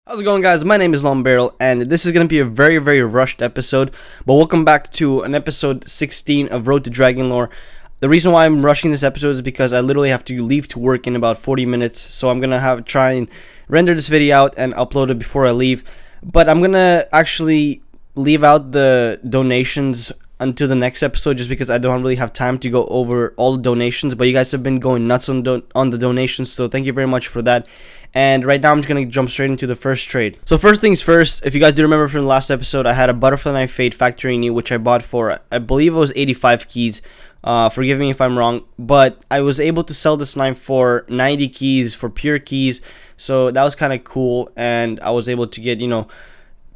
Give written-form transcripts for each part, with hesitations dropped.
How's it going, guys? My name is LongBarrel, and this is going to be a very rushed episode, but welcome back to an episode 16 of Road to Dragon Lore. The reason why I'm rushing this episode is because I literally have to leave to work in about 40 minutes, so I'm going to try and render this video out and upload it before I leave, but I'm going to actually leave out the donations until the next episode just because I don't really have time to go over all the donations, but you guys have been going nuts on the donations, so thank you very much for that. And right now I'm just going to jump straight into the first trade. So first things first, if you guys do remember from the last episode, I had a Butterfly Knife Fade factory new, which I bought for, I believe it was 85 keys. Forgive me if I'm wrong, but I was able to sell this knife for 90 keys for pure keys, so that was kind of cool, and I was able to get, you know,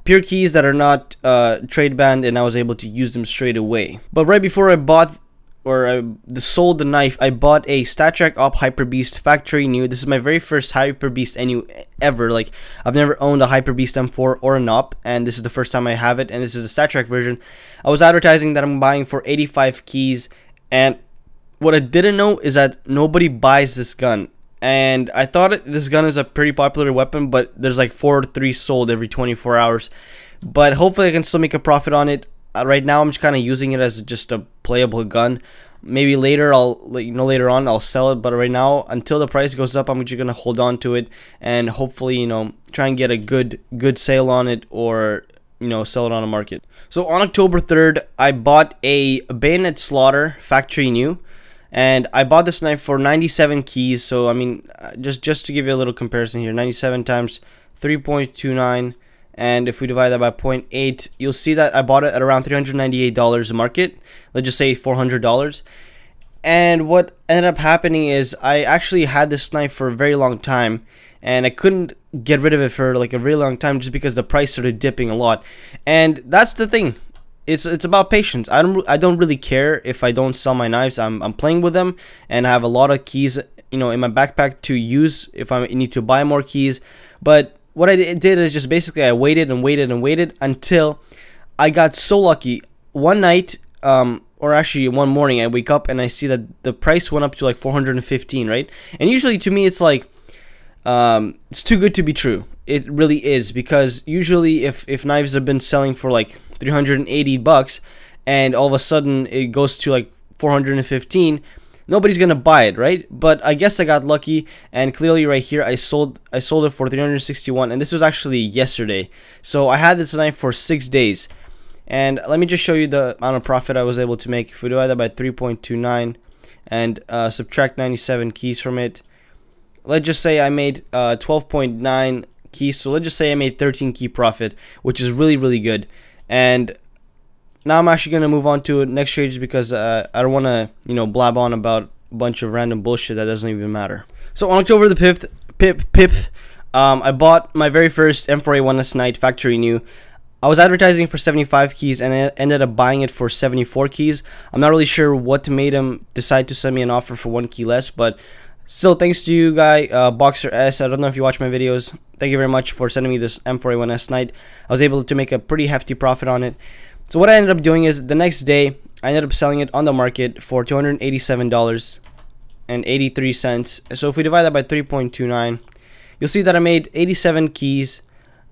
pure keys that are not trade banned, and I was able to use them straight away. But right before I bought sold the knife, I bought a StatTrak Op Hyper Beast factory new. This is my very first Hyper Beast ever. Like, I've never owned a Hyper Beast M4 or an Op, and this is the first time I have it, and this is a StatTrak version. I was advertising that I'm buying for 85 keys, and what I didn't know is that nobody buys this gun. And I thought this gun is a pretty popular weapon, but there's like 4 or 3 sold every 24 hours. But hopefully I can still make a profit on it. Right now I'm just kind of using it as just a playable gun. Maybe later later on I'll sell it, but right now, until the price goes up, I'm just gonna hold on to it and hopefully, you know, try and get a good sale on it, or, you know, sell it on the market. So on October 3rd, I bought a Bayonet Slaughter factory new, and I bought this knife for 97 keys. So I mean, just to give you a little comparison here, 97 times 3.29, and if we divide that by 0.8, you'll see that I bought it at around $398 a market. Let's just say $400. And what ended up happening is I actually had this knife for a very long time, and I couldn't get rid of it for like a really long time just because the price started dipping a lot. And that's the thing. It's about patience. I don't really care if I don't sell my knives. I'm playing with them, and I have a lot of keys, you know, in my backpack to use if I need to buy more keys. But what I did is just basically I waited and waited and waited until I got so lucky. One night, or actually one morning, I wake up and I see that the price went up to like 415, right? And usually to me it's like, it's too good to be true. It really is, because usually if knives have been selling for like 380 bucks and all of a sudden it goes to like 415, nobody's gonna buy it, right? But I guess I got lucky, and clearly right here I sold it for 361, and this was actually yesterday. So I had this knife for 6 days, and let me just show you the amount of profit I was able to make. If we divide that by 3.29 and subtract 97 keys from it, let's just say I made 12.9 keys. So let's just say I made 13 key profit, which is really good. And now I'm actually going to move on to next trade just because I don't want to, you know, blab on about a bunch of random bullshit that doesn't even matter. So on October the 5th, I bought my very first M4A1S Knight factory new. I was advertising for 75 keys, and I ended up buying it for 74 keys. I'm not really sure what made him decide to send me an offer for 1 key less, but still, thanks to you, guy, Boxer S. I don't know if you watch my videos. Thank you very much for sending me this M4A1S Knight. I was able to make a pretty hefty profit on it. So what I ended up doing is the next day I ended up selling it on the market for $287.83. So if we divide that by 3.29, you'll see that I made 87 keys.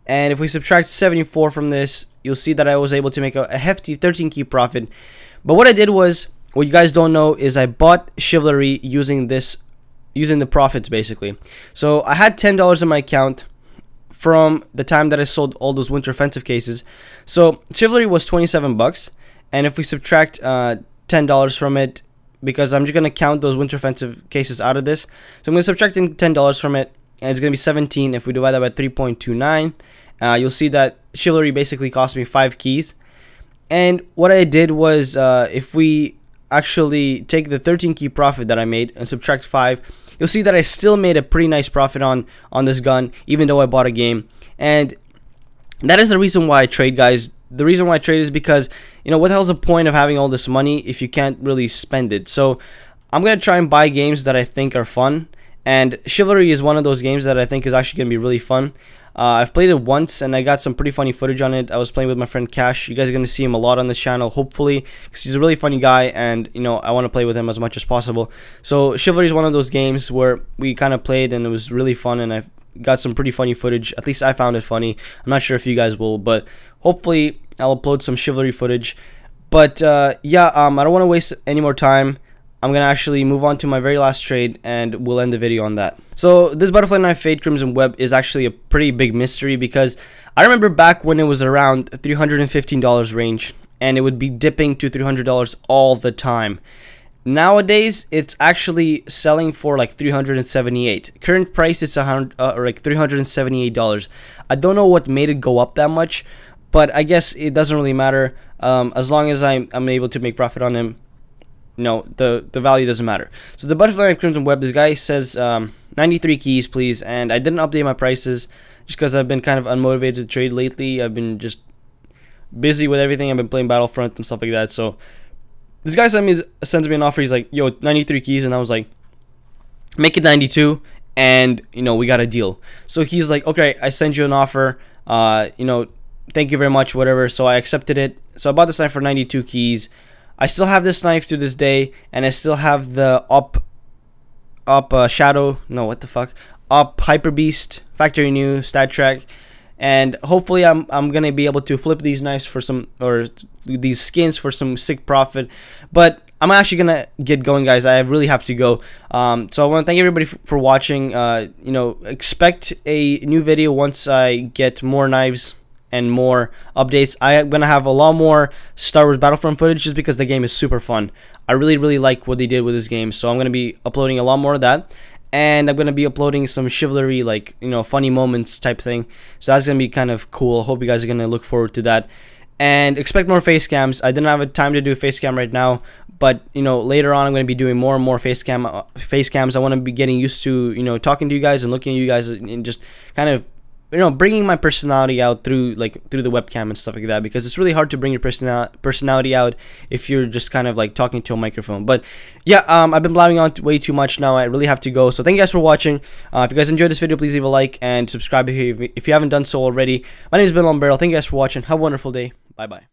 And if we subtract 74 from this, you'll see that I was able to make a hefty 13 key profit. But what I did was, what you guys don't know is I bought Chivalry using the profits basically. So I had $10 in my account from the time that I sold all those winter offensive cases. So Chivalry was 27 bucks, and if we subtract $10 from it, because I'm just gonna count those winter offensive cases out of this, so I'm gonna subtract $10 from it, and it's gonna be 17. If we divide that by 3.29, you'll see that Chivalry basically cost me 5 keys. And what I did was, if we actually take the 13 key profit that I made and subtract 5, you'll see that I still made a pretty nice profit on this gun, even though I bought a game. And that is the reason why I trade, guys. The reason why I trade is because, you know, what the hell's the point of having all this money if you can't really spend it? So I'm gonna try and buy games that I think are fun, and Chivalry is one of those games that I think is actually gonna be really fun. I've played it once and I got some pretty funny footage on it. I was playing with my friend Cash. You guys are going to see him a lot on this channel, hopefully, because he's a really funny guy, and you know, I want to play with him as much as possible. So Chivalry is one of those games where we kind of played and it was really fun, and I got some pretty funny footage. At least I found it funny. I'm not sure if you guys will, but hopefully I'll upload some Chivalry footage. But yeah, I don't want to waste any more time. I'm going to actually move on to my very last trade, and we'll end the video on that. So this Butterfly Knife Fade Crimson Web is actually a pretty big mystery, because I remember back when it was around $315 range, and it would be dipping to $300 all the time. Nowadays, it's actually selling for like $378. Current price is like $378. I don't know what made it go up that much, but I guess it doesn't really matter. As long as I'm able to make profit on him, no, the value doesn't matter. So the Butterfly Crimson Web, this guy says 93 keys, please, and I didn't update my prices just because I've been kind of unmotivated to trade lately. I've been just busy with everything. I've been playing Battlefront and stuff like that. So this guy sends me an offer. He's like, yo, 93 keys, and I was like, make it 92, and you know, we got a deal. So he's like, okay, I send you an offer. You know, thank you very much, whatever. So I accepted it. So I bought this knife for 92 keys. I still have this knife to this day, and I still have the Hyper Beast Factory New Stat Track, and hopefully I'm gonna be able to flip these knives for some, or these skins for some sick profit. But I'm actually gonna get going, guys. I really have to go. So I want to thank everybody for watching. You know, expect a new video once I get more knives and more updates. I'm gonna have a lot more Star Wars Battlefront footage, just because the game is super fun. I really like what they did with this game, so I'm gonna be uploading a lot more of that, and I'm gonna be uploading some Chivalry, like, you know, funny moments type thing. So that's gonna be kind of cool. Hope you guys are gonna look forward to that, and expect more face cams. I didn't have a time to do a face cam right now, but you know, later on I'm gonna be doing more and more face cams. I want to be getting used to, you know, talking to you guys and looking at you guys and just kind of, you know, bringing my personality out through the webcam and stuff like that, because it's really hard to bring your personality out if you're just kind of like talking to a microphone. But yeah, I've been blabbing on way too much now. I really have to go. So thank you guys for watching. If you guys enjoyed this video, please leave a like and subscribe if you haven't done so already. My name has been LongBarrel. Thank you guys for watching. Have a wonderful day. Bye bye.